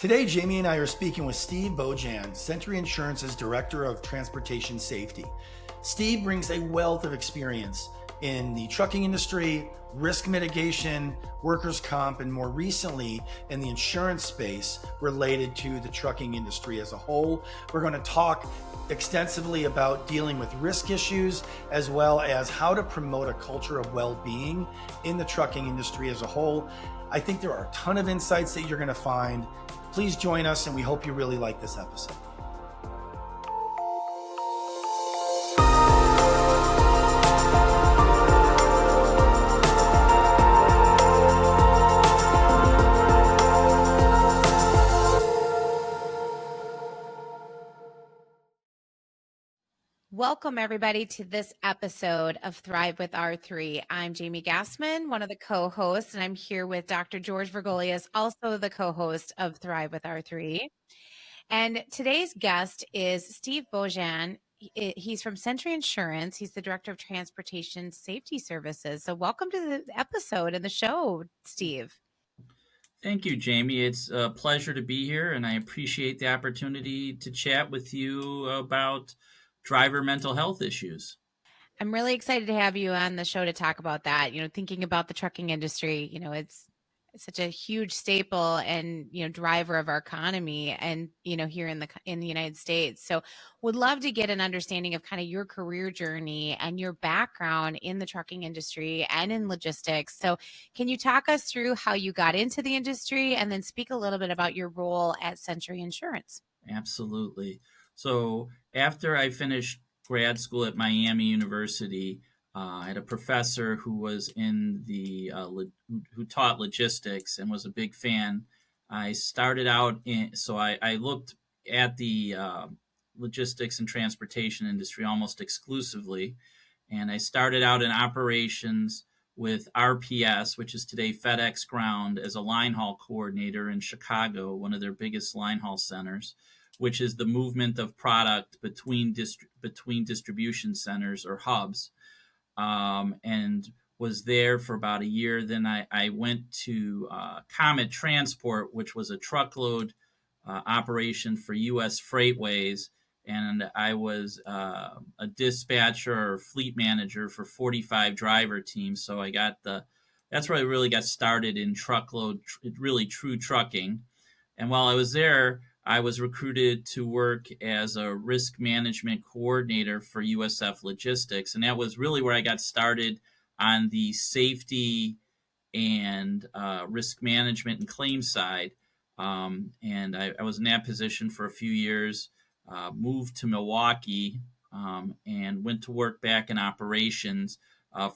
Today, Jamie and I are speaking with Steve Bojan, Sentry Insurance's Director of Transportation Safety. Steve brings a wealth of experience in the trucking industry, risk mitigation, workers' comp, and more recently in the insurance space related to the trucking industry as a whole. We're going to talk extensively about dealing with risk issues as well as how to promote a culture of well-being in the trucking industry as a whole. I think there are a ton of insights that you're going to find. Please join us, and we hope you really like this episode. Welcome, everybody, to this episode of Thrive with R3. I'm Jamie Gassmann, one of the co-hosts, and I'm here with Dr. George Vergolias, also the co-host of Thrive with R3. And today's guest is Steve Bojan. He's from Sentry Insurance. He's the Director of Transportation Safety Services. So welcome to the episode and the show, Steve. Thank you, Jamie. It's a pleasure to be here, and I appreciate the opportunity to chat with you about driver mental health issues. I'm really excited to have you on the show to talk about that. Thinking about the trucking industry, it's such a huge staple and, driver of our economy and, here in the United States. So would love to get an understanding of kind of your career journey and your background in the trucking industry and in logistics. So can you talk us through how you got into the industry and then speak a little bit about your role at Sentry Insurance? Absolutely. So after I finished grad school at Miami University, I had a professor who was in who taught logistics and was a big fan. I started out I looked at the logistics and transportation industry almost exclusively. And I started out in operations with RPS, which is today FedEx Ground, as a line haul coordinator in Chicago, one of their biggest line haul centers, which is the movement of product between distribution centers or hubs, and was there for about a year. Then I went to Comet Transport, which was a truckload operation for U.S. Freightways, and I was a dispatcher or fleet manager for 45 driver teams. So that's where I really got started in truckload, really true trucking. And while I was there, I was recruited to work as a risk management coordinator for USF Logistics. And that was really where I got started on the safety and risk management and claims side. And I was in that position for a few years, moved to Milwaukee, and went to work back in operations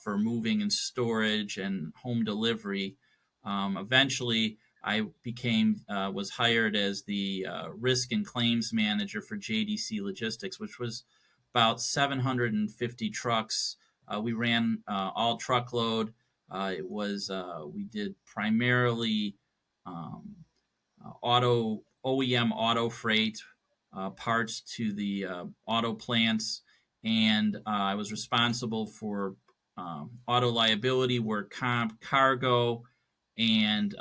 for moving and storage and home delivery. Eventually, I was hired as the risk and claims manager for JDC Logistics, which was about 750 trucks. We ran all truckload. We did primarily OEM auto freight, parts to the auto plants, and I was responsible for auto liability, work comp, cargo, and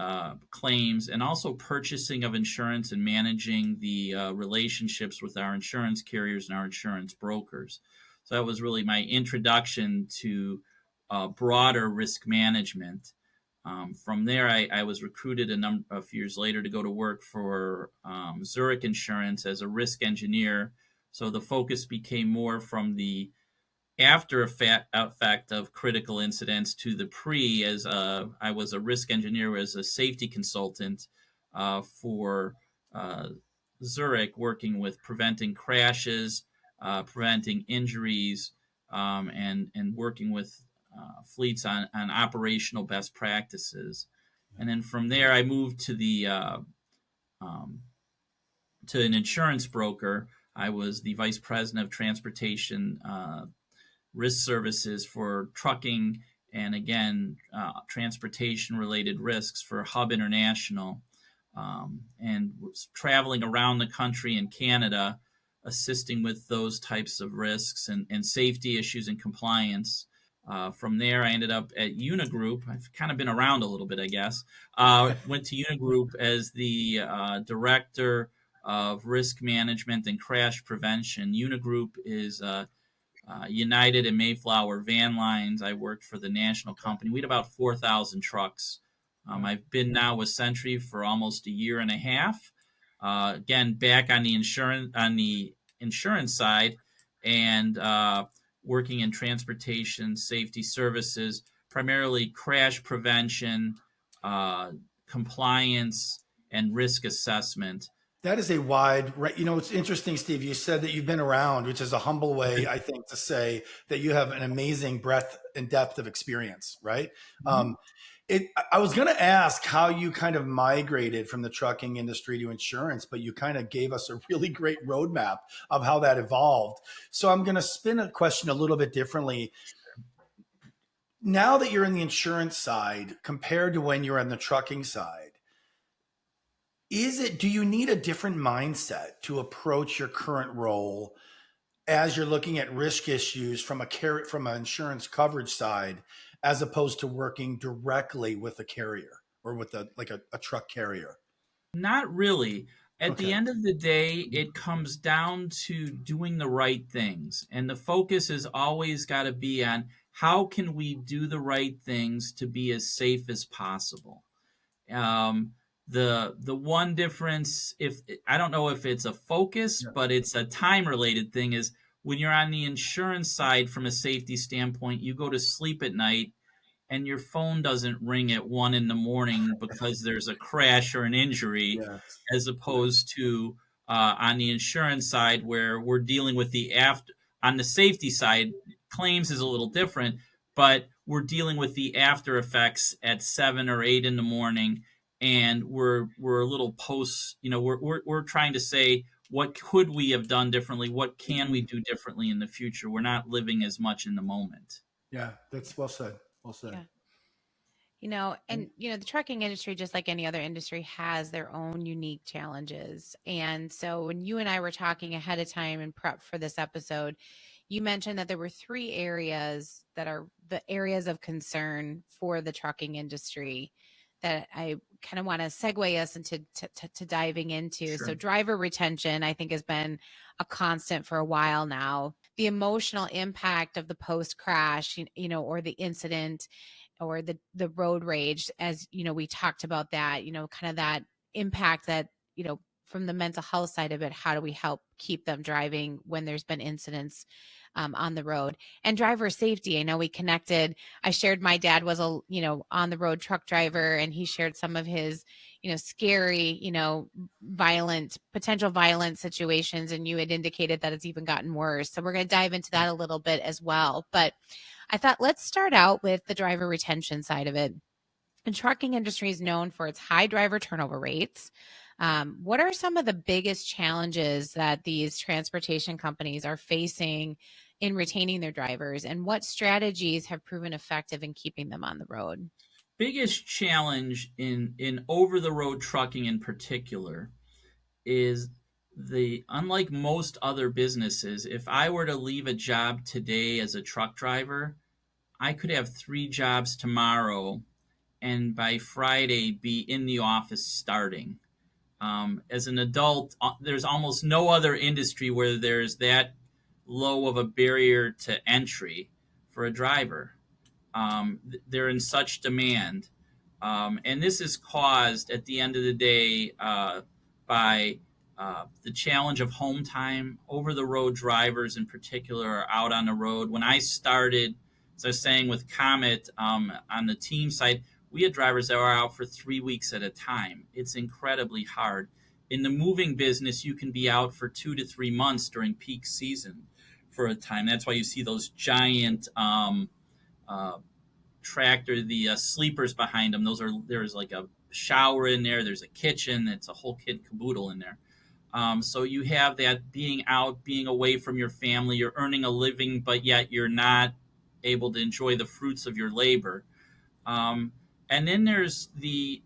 claims, and also purchasing of insurance and managing the relationships with our insurance carriers and our insurance brokers. So that was really my introduction to broader risk management. From there, I was recruited a number of years later to go to work for Zurich Insurance as a risk engineer. So the focus became more from the after effect of critical incidents to the pre, as I was a risk engineer as a safety consultant for Zurich, working with preventing crashes, preventing injuries, and working with fleets on operational best practices. And then from there, I moved to an insurance broker. I was the vice president of transportation risk services for trucking and, again, transportation-related risks for Hub International, and was traveling around the country and Canada, assisting with those types of risks and safety issues and compliance. From there, I ended up at Unigroup. I've kind of been around a little bit, I guess. Went to Unigroup as the director of risk management and crash prevention. Unigroup is United and Mayflower Van Lines. I worked for the national company. We had about 4,000 trucks. I've been now with Sentry for almost a year and a half. Again, back on the insurance side, and working in transportation safety services, primarily crash prevention, compliance, and risk assessment. That is a wide, right? It's interesting, Steve. You said that you've been around, which is a humble way, I think, to say that you have an amazing breadth and depth of experience, right? Mm-hmm. I was going to ask how you kind of migrated from the trucking industry to insurance, but you kind of gave us a really great roadmap of how that evolved. So I'm going to spin a question a little bit differently. Now that you're in the insurance side compared to when you're on the trucking side, do you need a different mindset to approach your current role as you're looking at risk issues from an insurance coverage side, as opposed to working directly with a carrier or with a truck carrier? Not really. At the Okay. end of the day, it comes down to doing the right things. And the focus has always got to be on how can we do the right things to be as safe as possible. The one difference, if I don't know if it's a focus, Yeah. but it's a time related thing, is when you're on the insurance side from a safety standpoint, you go to sleep at night and your phone doesn't ring at 1 a.m. because there's a crash or an injury, Yes. as opposed to on the insurance side where we're dealing with the after. On the safety side, claims is a little different, but we're dealing with the after effects at 7 or 8 in the morning, and we're a little post. We're trying to say, what could we have done differently? What can we do differently in the future? We're not living as much in the moment. Yeah, that's well said. Well said. Yeah. And the trucking industry, just like any other industry, has their own unique challenges. And so when you and I were talking ahead of time and prep for this episode, you mentioned that there were 3 areas that are the areas of concern for the trucking industry that I kind of want to segue us into to diving into. Sure. So driver retention, I think, has been a constant for a while now. The emotional impact of the post crash, or the incident, or the road rage, as we talked about that, kind of that impact that, from the mental health side of it, how do we help keep them driving when there's been incidents on the road? And driver safety, I know we connected. I shared my dad was a on the road truck driver, and he shared some of his scary potential violent situations, and you had indicated that it's even gotten worse. So we're going to dive into that a little bit as well. But I thought, let's start out with the driver retention side of it. The trucking industry is known for its high driver turnover rates. What are some of the biggest challenges that these transportation companies are facing in retaining their drivers, and what strategies have proven effective in keeping them on the road? Biggest challenge in over the road trucking in particular is unlike most other businesses, if I were to leave a job today as a truck driver, I could have 3 jobs tomorrow and by Friday be in the office starting. As an adult, there's almost no other industry where there's that low of a barrier to entry for a driver. They're in such demand. And this is caused at the end of the day by the challenge of home time. Over the road drivers in particular are out on the road. When I started, as I was saying with Comet on the team side, we had drivers that were out for 3 weeks at a time. It's incredibly hard. In the moving business, you can be out for 2 to 3 months during peak season for a time. That's why you see those giant tractor, the sleepers behind them. There's like a shower in there. There's a kitchen. It's a whole kit caboodle in there. So you have that being out, being away from your family. You're earning a living, but yet you're not able to enjoy the fruits of your labor. And then there's the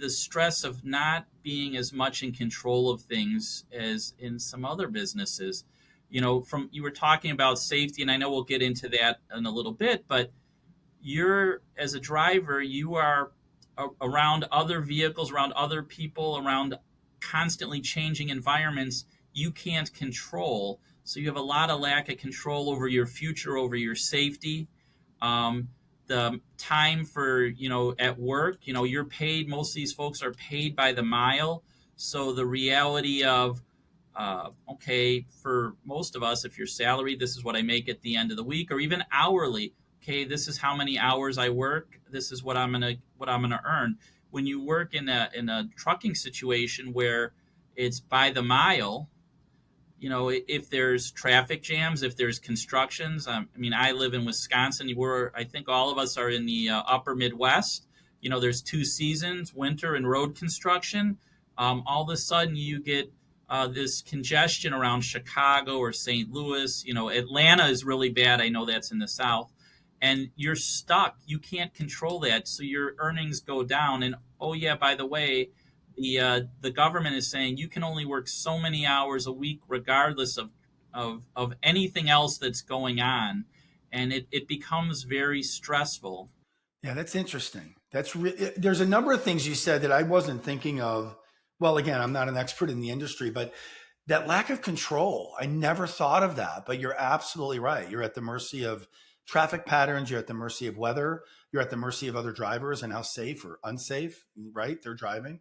stress of not being as much in control of things as in some other businesses. You were talking about safety, and I know we'll get into that in a little bit, but you're, as a driver, you are around other vehicles, around other people, around constantly changing environments you can't control. So you have a lot of lack of control over your future, over your safety. Um, the time for, at work, you're paid, most of these folks are paid by the mile. So the reality of, okay, for most of us, if you're salaried, this is what I make at the end of the week, or even hourly. Okay, this is how many hours I work. This is what I'm gonna earn. When you work in a trucking situation where it's by the mile, if there's traffic jams, if there's constructions. I mean, I live in Wisconsin. I think all of us are in the upper Midwest. There's two seasons, winter and road construction. All of a sudden you get this congestion around Chicago or St. Louis. Atlanta is really bad. I know that's in the South. And you're stuck. You can't control that. So your earnings go down. And, oh, yeah, by the way, the government is saying you can only work so many hours a week, regardless of anything else that's going on, and it becomes very stressful. Yeah, that's interesting. There's a number of things you said that I wasn't thinking of. Well, again, I'm not an expert in the industry, but that lack of control, I never thought of that. But you're absolutely right. You're at the mercy of traffic patterns. You're at the mercy of weather. You're at the mercy of other drivers and how safe or unsafe, right, they're driving.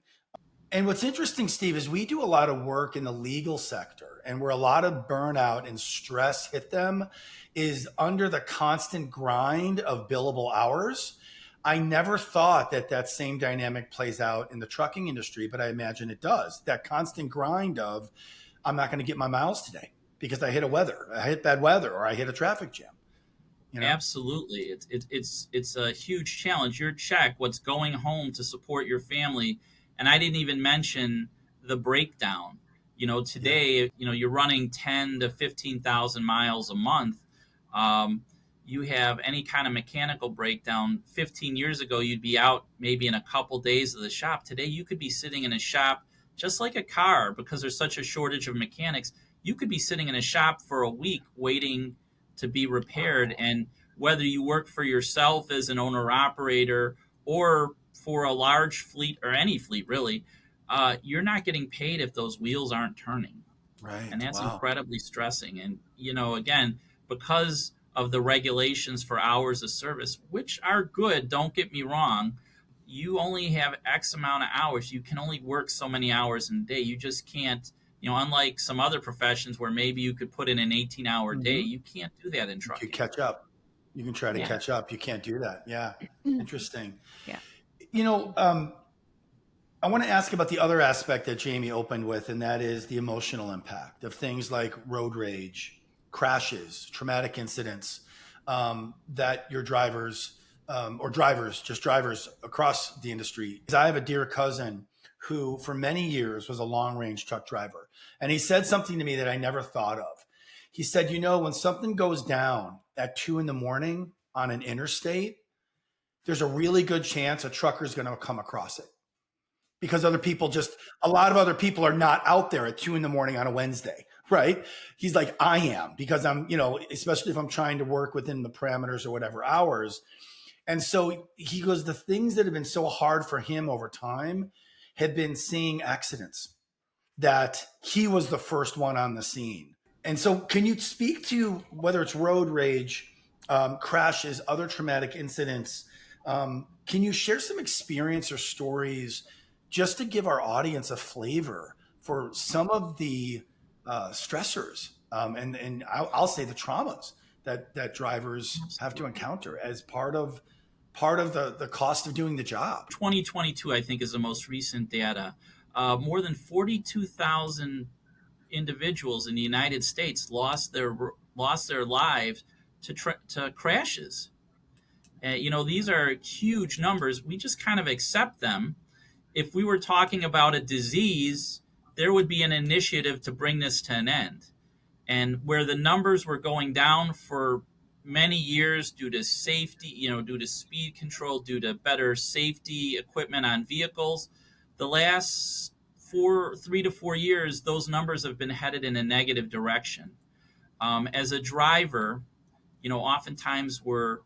And what's interesting, Steve, is we do a lot of work in the legal sector, and where a lot of burnout and stress hit them is under the constant grind of billable hours. I never thought that same dynamic plays out in the trucking industry, but I imagine it does. That constant grind of, I'm not going to get my miles today because I hit bad weather, or I hit a traffic jam. Absolutely, it's a huge challenge. Your check, what's going home to support your family. And I didn't even mention the breakdown. Today, you're running 10 to 15,000 miles a month. You have any kind of mechanical breakdown. 15 years ago, you'd be out maybe in a couple days of the shop. Today, you could be sitting in a shop just like a car, because there's such a shortage of mechanics. You could be sitting in a shop for a week waiting to be repaired. And whether you work for yourself as an owner operator or for a large fleet, or any fleet really, you're not getting paid if those wheels aren't turning. Right. And that's Wow. incredibly stressing. And, again, because of the regulations for hours of service, which are good, don't get me wrong, you only have X amount of hours. You can only work so many hours in a day. You just can't, unlike some other professions where maybe you could put in an 18-hour day, you can't do that in trucking. You catch up. You can try to catch up. You can't do that. Yeah. Interesting. Yeah. I want to ask about the other aspect that Jamie opened with, and that is the emotional impact of things like road rage, crashes, traumatic incidents that your drivers or drivers across the industry. I have a dear cousin who for many years was a long range truck driver. And he said something to me that I never thought of. He said, when something goes down at 2 a.m. on an interstate, there's a really good chance a trucker is going to come across it, because a lot of other people are not out there at 2 a.m. on a Wednesday, right? He's like, I am, because I'm, especially if I'm trying to work within the parameters or whatever hours. And so he goes, the things that have been so hard for him over time have been seeing accidents, that he was the first one on the scene. And so can you speak to whether it's road rage, crashes, other traumatic incidents? Can you share some experience or stories just to give our audience a flavor for some of the stressors and I'll say the traumas that drivers have to encounter as part of the cost of doing the job? 2022, I think, is the most recent data. More than 42,000 individuals in the United States lost their lives to crashes. These are huge numbers. We just kind of accept them. If we were talking about a disease, there would be an initiative to bring this to an end. And where the numbers were going down for many years due to safety, due to speed control, due to better safety equipment on vehicles, the last 3 to 4 years, those numbers have been headed in a negative direction. As a driver, oftentimes we're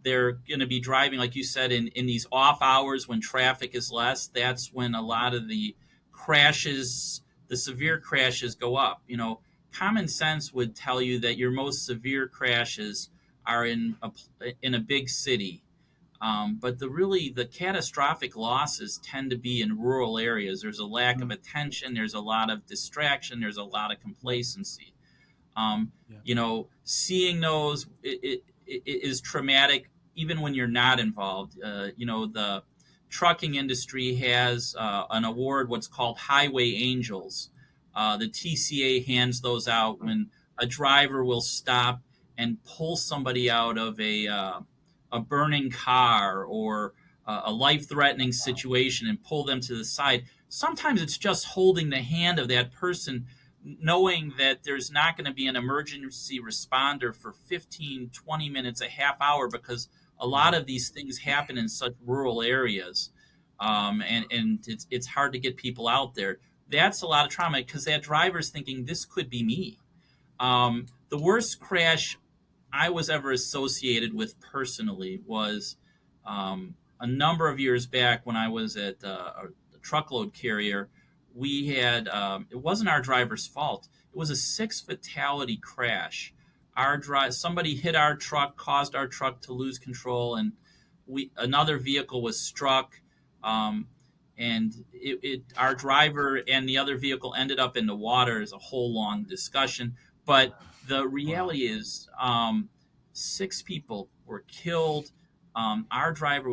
they're going to be driving, like you said, in these off hours when traffic is less. That's when a lot of the crashes, the severe crashes, go up. Common sense would tell you that your most severe crashes are in a big city. But the catastrophic losses tend to be in rural areas. There's a lack of attention. There's a lot of distraction. There's a lot of complacency. Seeing those it is traumatic, even when you're not involved. The trucking industry has an award, what's called Highway Angels. The TCA hands those out when a driver will stop and pull somebody out of a burning car or a life-threatening situation and pull them to the side. Sometimes it's just holding the hand of that person, knowing that there's not going to be an emergency responder for 15, 20 minutes, a half hour, because a lot of these things happen in such rural areas. And it's hard to get people out there. That's a lot of trauma because that driver's thinking, this could be me. The worst crash I was ever associated with personally was a number of years back when I was at a truckload carrier. We had it wasn't our driver's fault. It was a 6 fatality crash. Somebody hit our truck, caused our truck to lose control, and another vehicle was struck. And our driver and the other vehicle ended up in the water. Is a whole long discussion, but the reality is 6 people were killed. Our driver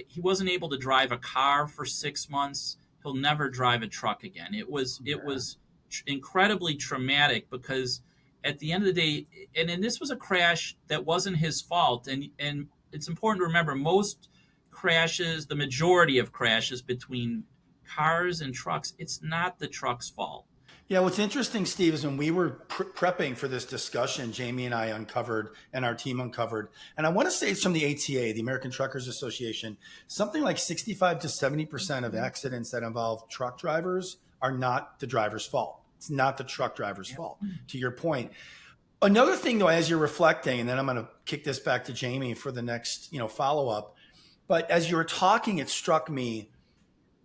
he wasn't able to drive a car for 6 months. He'll never drive a truck again. It was incredibly traumatic because at the end of the day, and this was a crash that wasn't his fault. And it's important to remember, most crashes, the majority of crashes between cars and trucks, it's not the truck's fault. Yeah, what's interesting, Steve, is when we were prepping for this discussion, Jamie and I uncovered, and our team uncovered, and I want to say it's from the ATA, the American Truckers Association, something like 65 to 70% of accidents that involve truck drivers are not the driver's fault. It's not the truck driver's fault, to your point. Another thing, though, as you're reflecting, and then I'm going to kick this back to Jamie for the next follow-up, but as you were talking, it struck me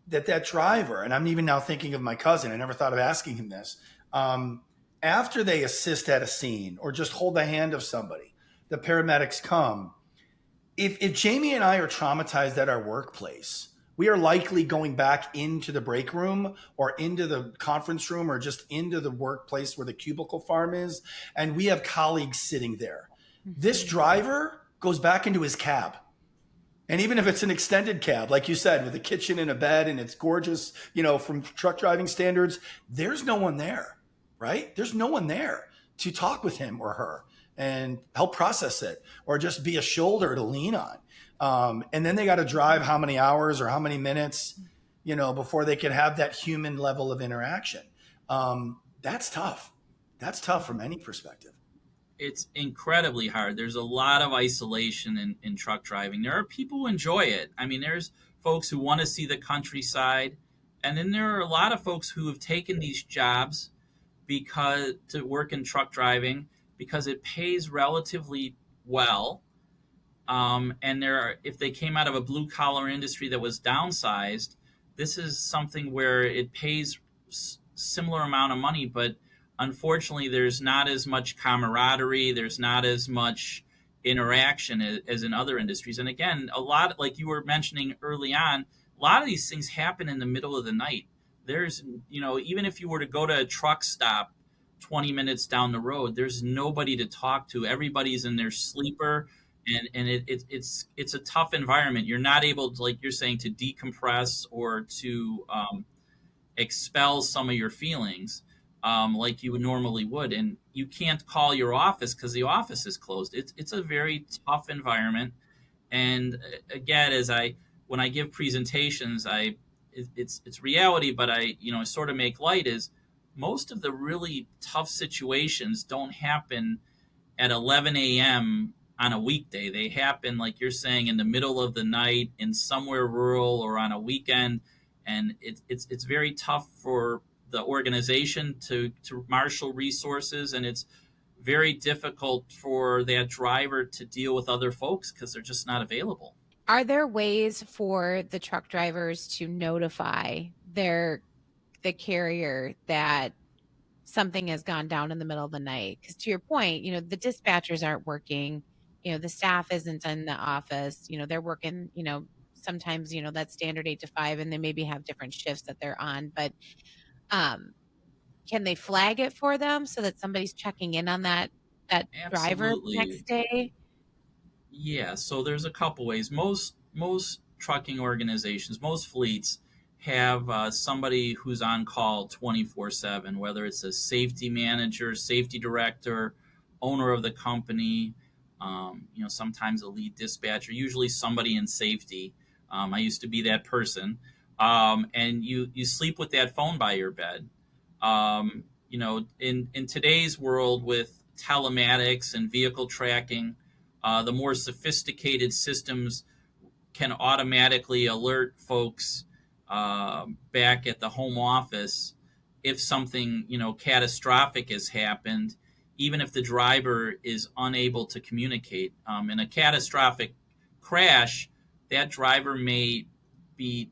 that driver, and I'm even now thinking of my cousin, I never thought of asking him this, after they assist at a scene or just hold the hand of somebody, the paramedics come. If Jamie and I are traumatized at our workplace, we are likely going back into the break room or into the conference room or just into the workplace where the cubicle farm is, and we have colleagues sitting there. This driver goes back into his cab. And even if it's an extended cab, like you said, with a kitchen and a bed and it's gorgeous, from truck driving standards, there's no one there, right? There's no one there to talk with him or her and help process it or just be a shoulder to lean on. And then they got to drive how many hours or how many minutes, before they can have that human level of interaction. That's tough. That's tough from any perspective. It's incredibly hard. There's a lot of isolation in truck driving. There are people who enjoy it. I mean, there's folks who want to see the countryside. And then there are a lot of folks who have taken these jobs to work in truck driving because it pays relatively well. And if they came out of a blue collar industry that was downsized, this is something where it pays similar amount of money, but unfortunately, there's not as much camaraderie. There's not as much interaction as in other industries. And again, a lot, like you were mentioning early on, a lot of these things happen in the middle of the night. There's, even if you were to go to a truck stop 20 minutes down the road, there's nobody to talk to. Everybody's in their sleeper. And it's a tough environment. You're not able to, like you're saying, to decompress or to expel some of your feelings. Like you would normally would. And you can't call your office because the office is closed. It's a very tough environment. And again, when I give presentations, it's reality, but I sort of make light is most of the really tough situations don't happen at 11 a.m. on a weekday. They happen, like you're saying, in the middle of the night in somewhere rural or on a weekend. And it's very tough for the organization to marshal resources, and it's very difficult for that driver to deal with other folks because they're just not available. Are there ways for the truck drivers to notify the carrier that something has gone down in the middle of the night? Because to your point, the dispatchers aren't working, the staff isn't in the office, they're working, sometimes, that's standard 8 to 5, and they maybe have different shifts that they're on. But can they flag it for them so that somebody's checking in on that driver the Absolutely. next day? Yeah, so there's a couple ways. Most trucking organizations, most fleets have somebody who's on call 24/7, whether it's a safety manager, safety director, owner of the company, sometimes a lead dispatcher, usually somebody in safety. I used to be that person. And you sleep with that phone by your bed. In today's world with telematics and vehicle tracking, the more sophisticated systems can automatically alert folks back at the home office if something catastrophic has happened, even if the driver is unable to communicate. In a catastrophic crash, that driver may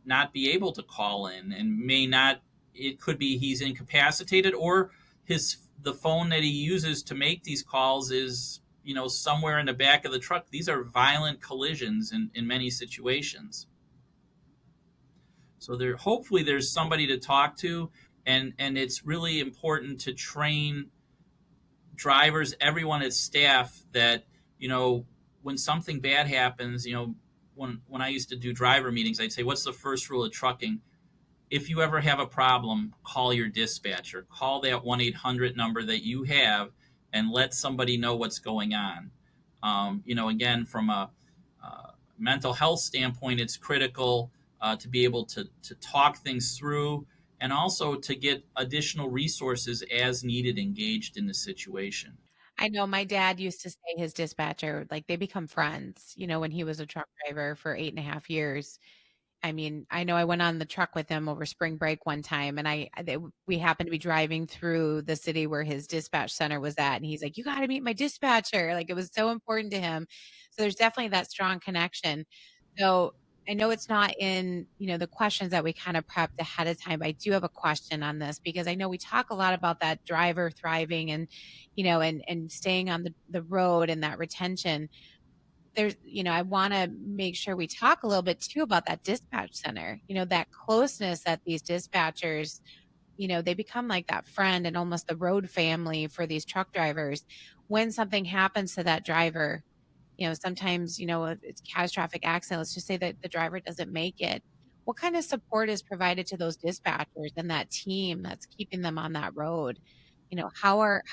not be able to call in and may not. It could be he's incapacitated, or the phone that he uses to make these calls is somewhere in the back of the truck. These are violent collisions in many situations. So hopefully there's somebody to talk to, and it's really important to train drivers, everyone at staff, that when something bad happens, when I used to do driver meetings, I'd say, what's the first rule of trucking? If you ever have a problem, call your dispatcher. Call that 1-800 number that you have and let somebody know what's going on. Again, from a mental health standpoint, it's critical to be able to talk things through, and also to get additional resources as needed engaged in the situation. I know my dad used to say his dispatcher, like they become friends, when he was a truck driver for 8.5 years. I mean, I know I went on the truck with him over spring break one time, and we happened to be driving through the city where his dispatch center was at, and he's like, "You got to meet my dispatcher." Like, it was so important to him. So there's definitely that strong connection. So I know it's not in, the questions that we kind of prepped ahead of time, but I do have a question on this because I know we talk a lot about that driver thriving and, and staying on the road and that retention. There's, I want to make sure we talk a little bit too about that dispatch center, that closeness that these dispatchers, they become like that friend and almost the road family for these truck drivers. When something happens to that driver, sometimes, if it's a catastrophic accident, let's just say that the driver doesn't make it. What kind of support is provided to those dispatchers and that team that's keeping them on that road? How are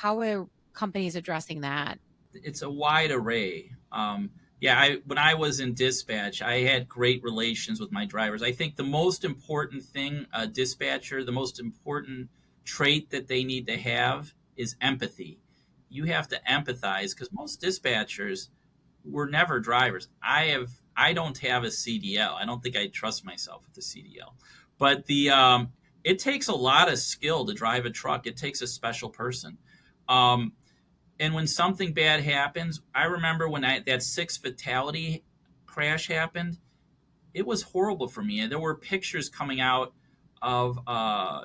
companies addressing that? It's a wide array. When I was in dispatch, I had great relations with my drivers. I think the most important thing, a dispatcher, the most important trait that they need to have is empathy. You have to empathize, because most dispatchers were never drivers. I don't have a CDL. I don't think I trust myself with the CDL. But it takes a lot of skill to drive a truck. It takes a special person. And when something bad happens, I remember when that 6 fatality crash happened, it was horrible for me. And there were pictures coming out of,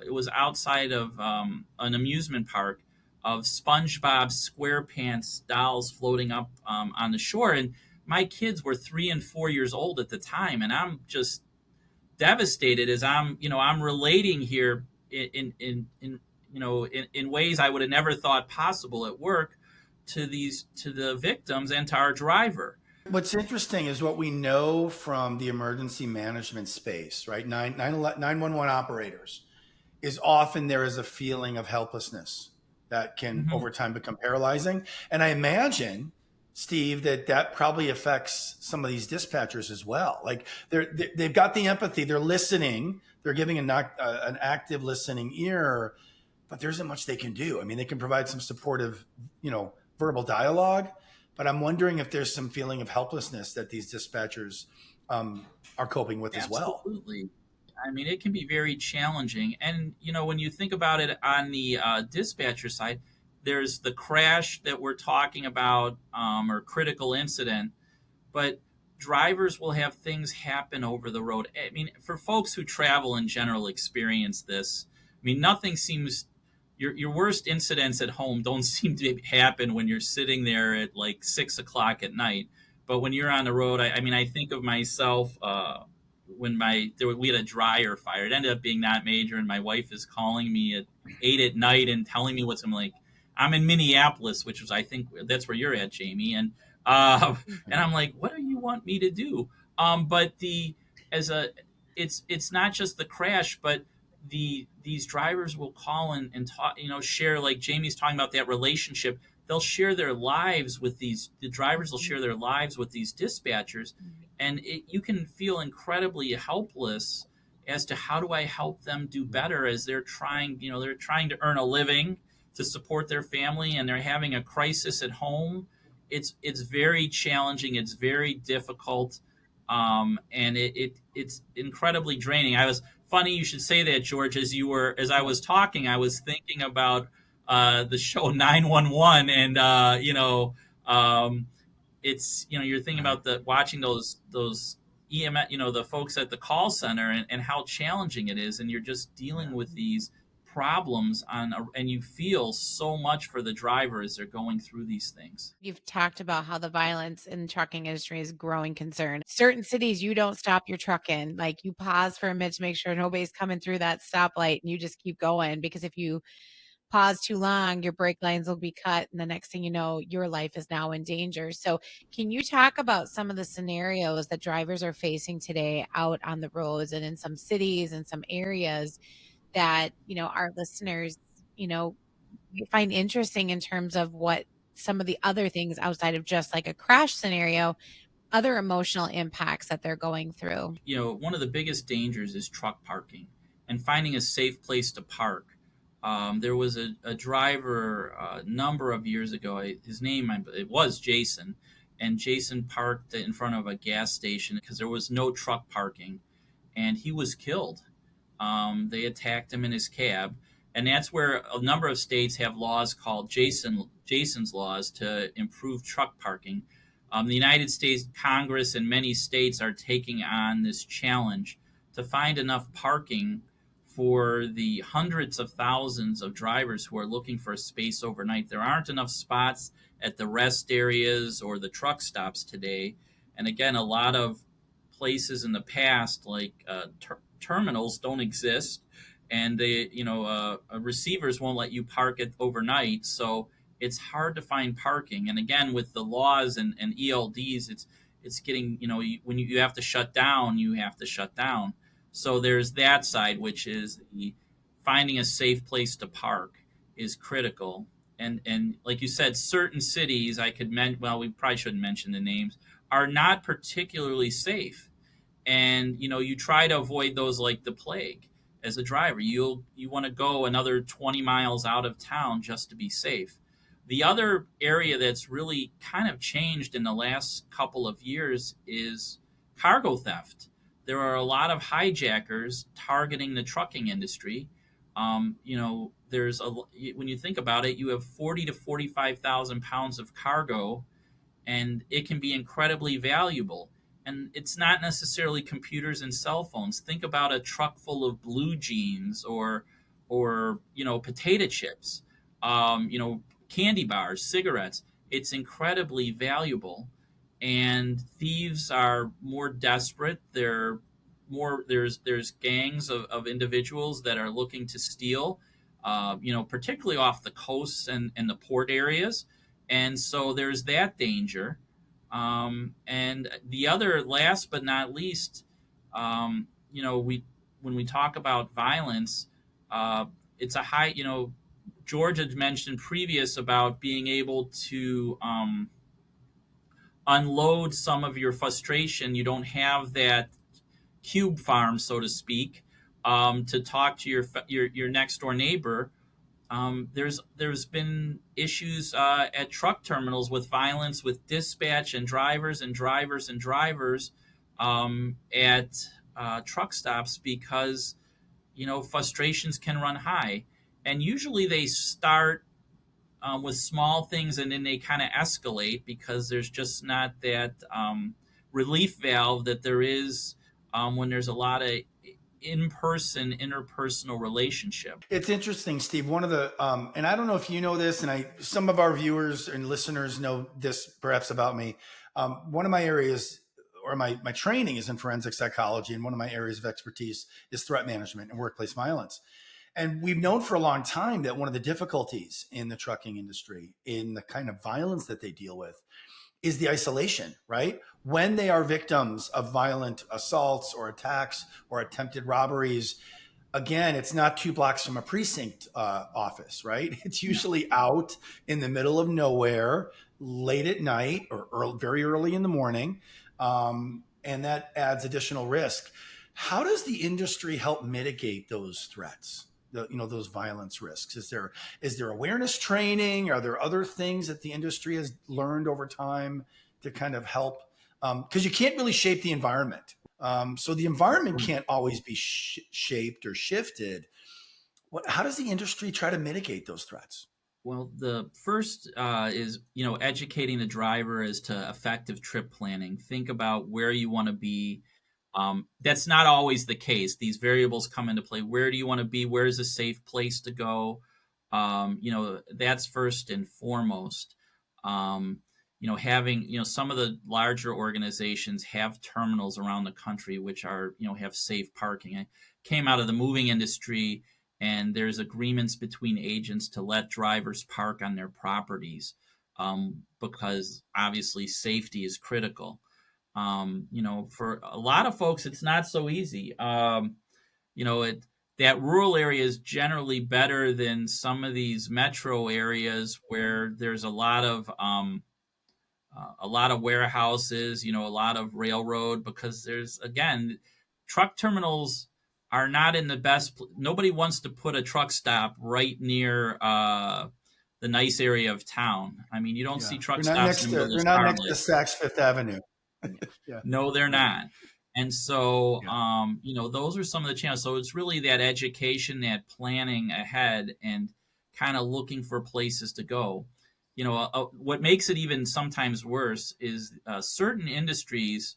it was outside of an amusement park, of SpongeBob SquarePants dolls floating up on the shore. And my kids were 3 and 4 years old at the time. And I'm just devastated as I'm relating here in ways I would have never thought possible at work to the victims and to our driver. What's interesting is what we know from the emergency management space, right? 911 operators, is often there is a feeling of helplessness that can over time become paralyzing. And I imagine, Steve, that probably affects some of these dispatchers as well. Like they've got the empathy, they're listening, they're giving an active listening ear, but there isn't much they can do. I mean, they can provide some supportive, verbal dialogue, but I'm wondering if there's some feeling of helplessness that these dispatchers are coping with as well. Absolutely. I mean, it can be very challenging. And, when you think about it on the dispatcher side, there's the crash that we're talking about, or critical incident, but drivers will have things happen over the road. I mean, for folks who travel in general experience this. I mean, nothing seems your worst incidents at home don't seem to happen when you're sitting there at like 6 o'clock at night. But when you're on the road, I mean, I think of myself when we had a dryer fire. It ended up being not major, and my wife is calling me at 8 at night and telling me what's. I'm like, I'm in Minneapolis, which was, I think that's where you're at, Jamie, and I'm like, what do you want me to do? But as a it's not just the crash, but these drivers will call and talk, share, like Jamie's talking about, that relationship. They'll share their lives with the drivers will share their lives with these dispatchers, and you can feel incredibly helpless as to how do I help them do better as they're trying to earn a living to support their family, and they're having a crisis at home. It's very challenging. It's very difficult, and it's incredibly draining. I was funny you should say that, George. As I was talking, I was thinking about the show 911, and it's you're thinking about watching those EMS, the folks at the call center, and how challenging it is, and you're just dealing with these problems and you feel so much for the driver as they're going through these things. You've talked about how the violence in the trucking industry is a growing concern. Certain cities, you don't stop your truck in. Like, you pause for a minute to make sure nobody's coming through that stoplight, and you just keep going, because if you pause too long, your brake lines will be cut, and the next thing you know, your life is now in danger. So can you talk about some of the scenarios that drivers are facing today out on the roads and in some cities and some areas that, our listeners, find interesting, in terms of what some of the other things outside of just like a crash scenario, other emotional impacts that they're going through? One of the biggest dangers is truck parking and finding a safe place to park. There was a driver a number of years ago. His name, it was Jason, and Jason parked in front of a gas station because there was no truck parking, and he was killed. They attacked him in his cab, and that's where a number of states have laws called Jason's laws to improve truck parking. The United States Congress and many states are taking on this challenge to find enough parking for the hundreds of thousands of drivers who are looking for a space overnight. There aren't enough spots at the rest areas or the truck stops today. And again, a lot of places in the past, like terminals, don't exist, and receivers won't let you park it overnight. So it's hard to find parking. And again, with the laws and ELDs, it's getting, when you have to shut down, you have to shut down. So there's that side, which is finding a safe place to park is critical. And like you said, certain cities, we probably shouldn't mention the names, are not particularly safe. And, you try to avoid those like the plague. As a driver, you want to go another 20 miles out of town just to be safe. The other area that's really kind of changed in the last couple of years is cargo theft. There are a lot of hijackers targeting the trucking industry. When you think about it, you have 40 to 45,000 pounds of cargo, and it can be incredibly valuable. And it's not necessarily computers and cell phones. Think about a truck full of blue jeans or potato chips, candy bars, cigarettes. It's incredibly valuable, and thieves are more desperate. There's gangs of individuals that are looking to steal, particularly off the coasts and the port areas, and so there's that danger. And the other, last but not least, when we talk about violence, it's a high. George had mentioned previous about being able to unload some of your frustration. You don't have that cube farm, so to speak, to talk to your next door neighbor. There's been issues at truck terminals with violence with dispatch and drivers at truck stops because frustrations can run high, and usually they start with small things, and then they kind of escalate because there's just not that relief valve that there is when there's a lot of in-person interpersonal relationship. It's interesting, Steve. One of the and I don't know if you know this, and some of our viewers and listeners know this perhaps about me. One of my areas, or my training, is in forensic psychology, and one of my areas of expertise is threat management and workplace violence. And we've known for a long time that one of the difficulties in the trucking industry, in the kind of violence that they deal with, is the isolation, right? When they are victims of violent assaults or attacks or attempted robberies, again, it's not 2 blocks from a precinct office, right? It's usually out in the middle of nowhere, late at night or very early in the morning. And that adds additional risk. How does the industry help mitigate those threats? Those violence risks? Is there awareness training? Are there other things that the industry has learned over time to kind of help? Because you can't really shape the environment. So the environment can't always be shaped or shifted. How does the industry try to mitigate those threats? Well, the first is, educating the driver as to effective trip planning. Think about where you want to be. That's not always the case. These variables come into play. Where do you want to be? Where's a safe place to go? That's first and foremost. Having, some of the larger organizations have terminals around the country which are, have safe parking. I came out of the moving industry, and there's agreements between agents to let drivers park on their properties because obviously safety is critical. For a lot of folks, it's not so easy. That rural area is generally better than some of these metro areas where there's a lot of warehouses, a lot of railroad, because there's, again, truck terminals are not in the best. Nobody wants to put a truck stop right near the nice area of town. I mean, you don't see truck stops in the middle of They're not next to Saks Fifth Avenue. Yeah. No, they're not. And so, those are some of the challenges. So it's really that education, that planning ahead, and kind of looking for places to go. What makes it even sometimes worse is certain industries,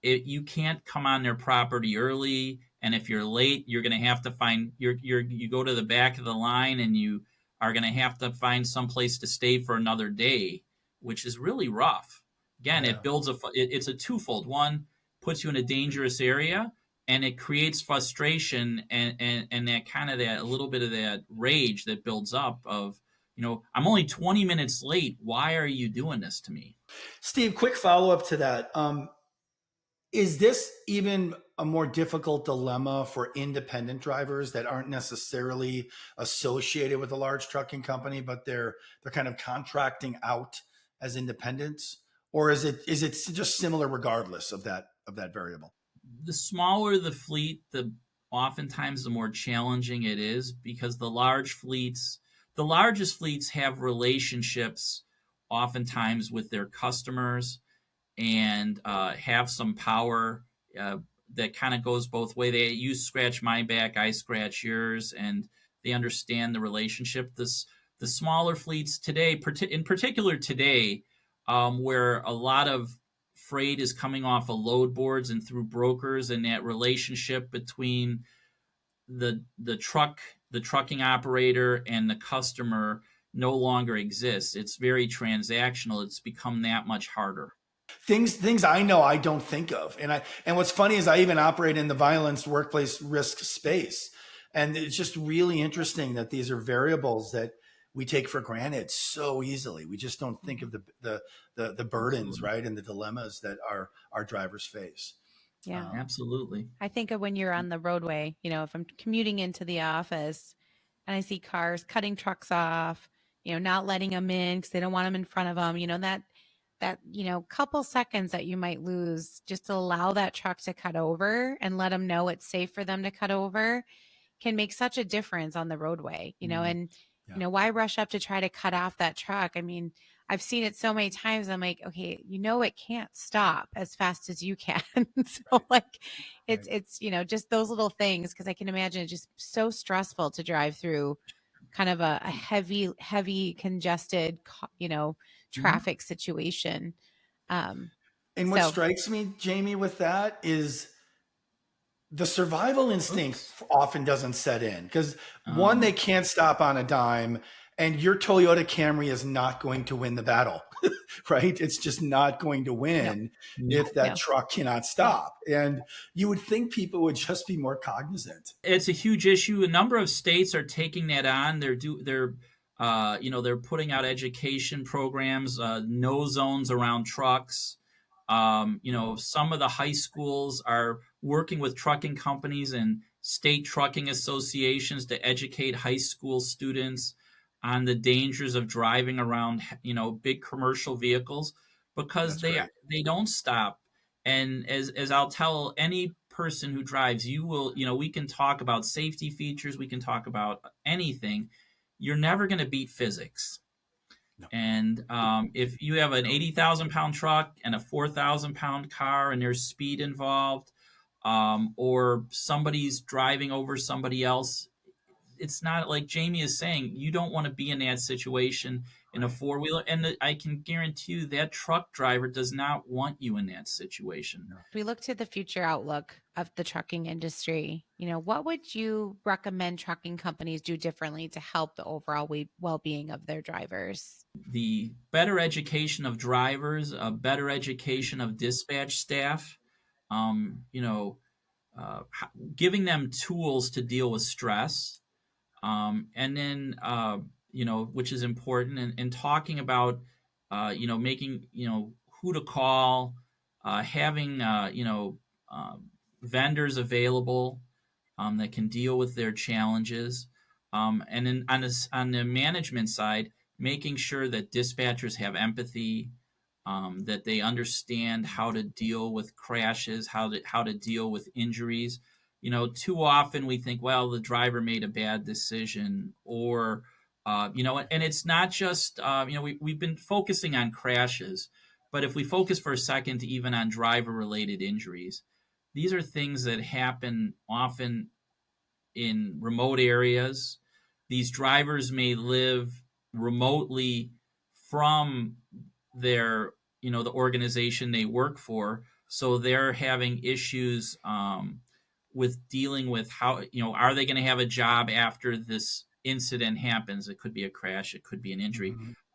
you can't come on their property early. And if you're late, you're going to have to find, you go to the back of the line, and you are going to have to find some place to stay for another day, which is really rough. Again, it builds it's a twofold. One, puts you in a dangerous area, and it creates frustration and that kind of that a little bit of that rage that builds up of, I'm only 20 minutes late. Why are you doing this to me? Steve, quick follow-up to that. Is this even a more difficult dilemma for independent drivers that aren't necessarily associated with a large trucking company, but they're kind of contracting out as independents? Or is it just similar regardless of that variable? The smaller the fleet, oftentimes the more challenging it is, because the largest fleets have relationships oftentimes with their customers, and have some power that kind of goes both ways. You scratch my back, I scratch yours, and they understand the relationship. The smaller fleets today, in particular today, where a lot of freight is coming off of load boards and through brokers, and that relationship between the trucking operator and the customer no longer exists. It's very transactional. It's become that much harder. Things I know I don't think of. And what's funny is I even operate in the violence workplace risk space. And it's just really interesting that these are variables that we take for granted so easily. We just don't think of the burdens, absolutely, right, and the dilemmas that our drivers face. Yeah, absolutely. I think of when you're on the roadway, if I'm commuting into the office and I see cars cutting trucks off, not letting them in because they don't want them in front of them, that couple seconds that you might lose just to allow that truck to cut over and let them know it's safe for them to cut over can make such a difference on the roadway, and why rush up to try to cut off that truck? I mean, I've seen it so many times. I'm like, okay, it can't stop as fast as you can. So it's just those little things, because I can imagine it's just so stressful to drive through kind of a heavy congested, traffic situation. And what So strikes me, Jamie, with that is the survival instinct Oops. often doesn't set in because one, they Um, can't stop on a dime, and your Toyota Camry is not going to win the battle, right? It's just not going to no, win no. if that no, truck cannot stop. And you would think people would just be more cognizant. It's a huge issue. A number of states are taking that on. They're putting out education programs, no zones around trucks. Some of the high schools are working with trucking companies and state trucking associations to educate high school students on the dangers of driving around, big commercial vehicles, because That's they great. they don't stop. And as I'll tell any person who drives, you will, we can talk about safety features, we can talk about anything. You're never going to beat physics. No. And if you have an 80,000 pound truck and a 4,000 pound car and there's speed involved, or somebody's driving over somebody else, it's not like Jamie is saying, you don't want to be in that situation in a Right. four-wheeler. And I can guarantee you that truck driver does not want you in that situation. No. if we look to the future outlook of the trucking industry, what would you recommend trucking companies do differently to help the overall well-being of their drivers? The better education of drivers, a better education of dispatch staff, um, you know, giving them tools to deal with stress, and then which is important, and talking about making who to call, having vendors available that can deal with their challenges, and then on the management side, making sure that dispatchers have empathy, that they understand how to deal with crashes, how to deal with injuries. Too often we think, well, the driver made a bad decision, or and it's not just we've been focusing on crashes, but if we focus for a second even on driver related injuries, these are things that happen often in remote areas. These drivers may live remotely from their, the organization they work for. So they're having issues with dealing with how, are they going to have a job after this incident happens? It could be a crash, it could be an injury.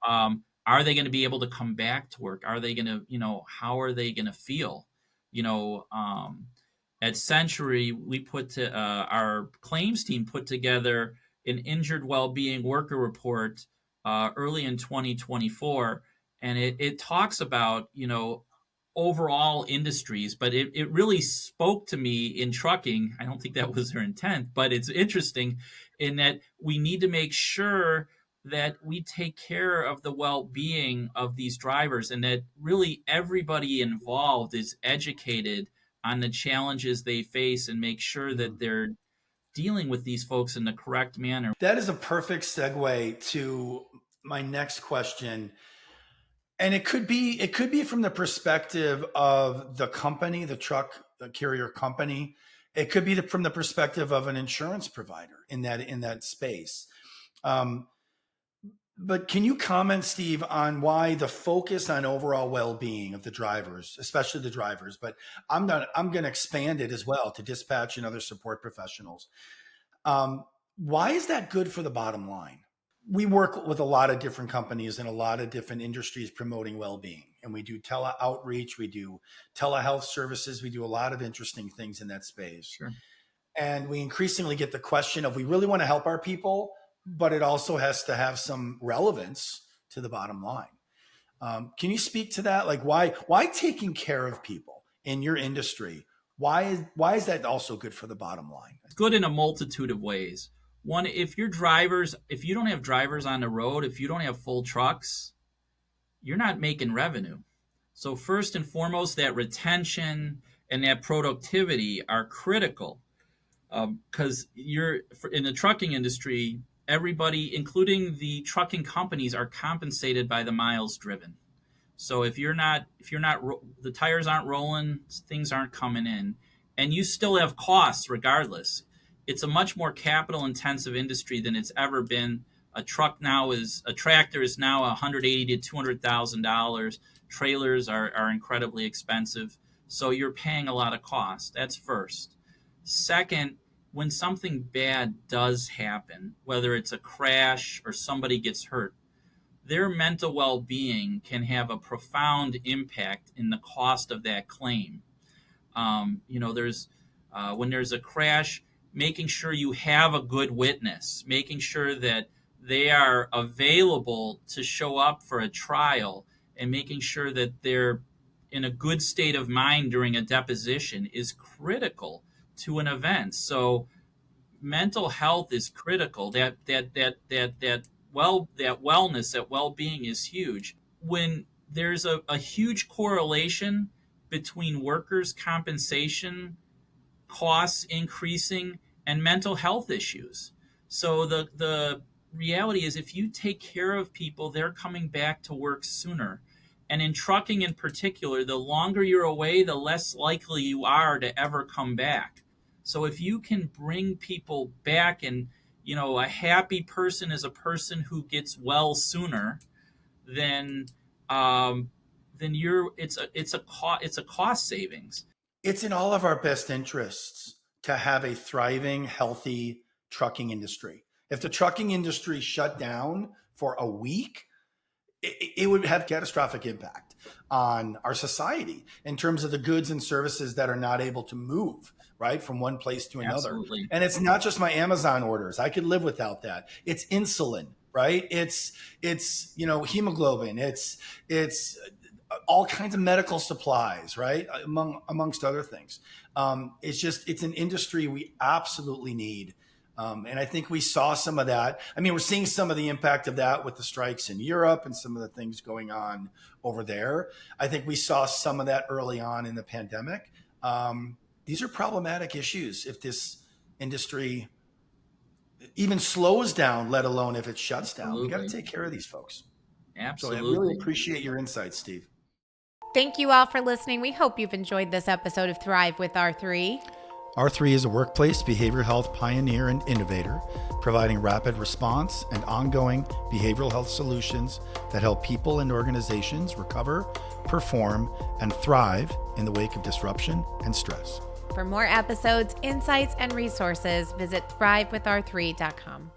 Mhm. Are they going to be able to come back to work? Are they going to, how are they going to feel? You know, at Sentry, we our claims team put together an injured well-being worker report early in 2024, and it talks about overall industries, but it really spoke to me in trucking. I don't think that was their intent, but it's interesting in that we need to make sure that we take care of the well-being of these drivers, and that really everybody involved is educated on the challenges they face, and make sure that they're dealing with these folks in the correct manner. That is a perfect segue to my next question. And it could be from the perspective of the company, the carrier company. It could be from the perspective of an insurance provider in that space. Um, but can you comment, Steve, on why the focus on overall well-being of the drivers, especially the drivers, but I'm going to expand it as well to dispatch and other support professionals. Why is that good for the bottom line? We work with a lot of different companies and a lot of different industries promoting well-being, and we do tele outreach, we do telehealth services, we do a lot of interesting things in that space. Sure. And we increasingly get the question of, we really want to help our people, but it also has to have some relevance to the bottom line. Can you speak to that? Like, why taking care of people in your industry? Why is that also good for the bottom line? It's good in a multitude of ways. One, if you don't have drivers on the road, if you don't have full trucks, you're not making revenue. So first and foremost, that retention and that productivity are critical, because you're in the trucking industry. Everybody, including the trucking companies, are compensated by the miles driven. So if you're not, the tires aren't rolling, things aren't coming in, and you still have costs regardless. it's a much more capital intensive industry than it's ever been. A tractor is now $180,000 to $200,000. Trailers are incredibly expensive. So you're paying a lot of cost. That's first. Second, when something bad does happen, whether it's a crash or somebody gets hurt, their mental well-being can have a profound impact in the cost of that claim. There's when there's a crash, making sure you have a good witness, making sure that they are available to show up for a trial, and making sure that they're in a good state of mind during a deposition is critical to an event. So mental health is critical. That wellness, that well-being is huge. When there's a huge correlation between workers' compensation costs increasing and mental health issues. So the reality is, if you take care of people, they're coming back to work sooner. And in trucking in particular, the longer you're away, the less likely you are to ever come back. So if you can bring people back, and a happy person is a person who gets well sooner, then it's a cost savings. It's in all of our best interests to have a thriving, healthy trucking industry. If the trucking industry shut down for a week, it would have catastrophic impact on our society in terms of the goods and services that are not able to move, right, from one place to another. Absolutely. And it's not just my Amazon orders. I could live without that. It's insulin, right? It's hemoglobin. It's all kinds of medical supplies, right? Amongst other things. It's an industry we absolutely need. And I think we saw some of that. I mean, we're seeing some of the impact of that with the strikes in Europe and some of the things going on over there. I think we saw some of that early on in the pandemic. These are problematic issues if this industry even slows down, let alone if it shuts down. We got to take care of these folks. Absolutely. So I really appreciate your insights, Steve. Thank you all for listening. We hope you've enjoyed this episode of Thrive with R3. R3 is a workplace behavioral health pioneer and innovator, providing rapid response and ongoing behavioral health solutions that help people and organizations recover, perform, and thrive in the wake of disruption and stress. For more episodes, insights, and resources, visit thrivewithr3.com.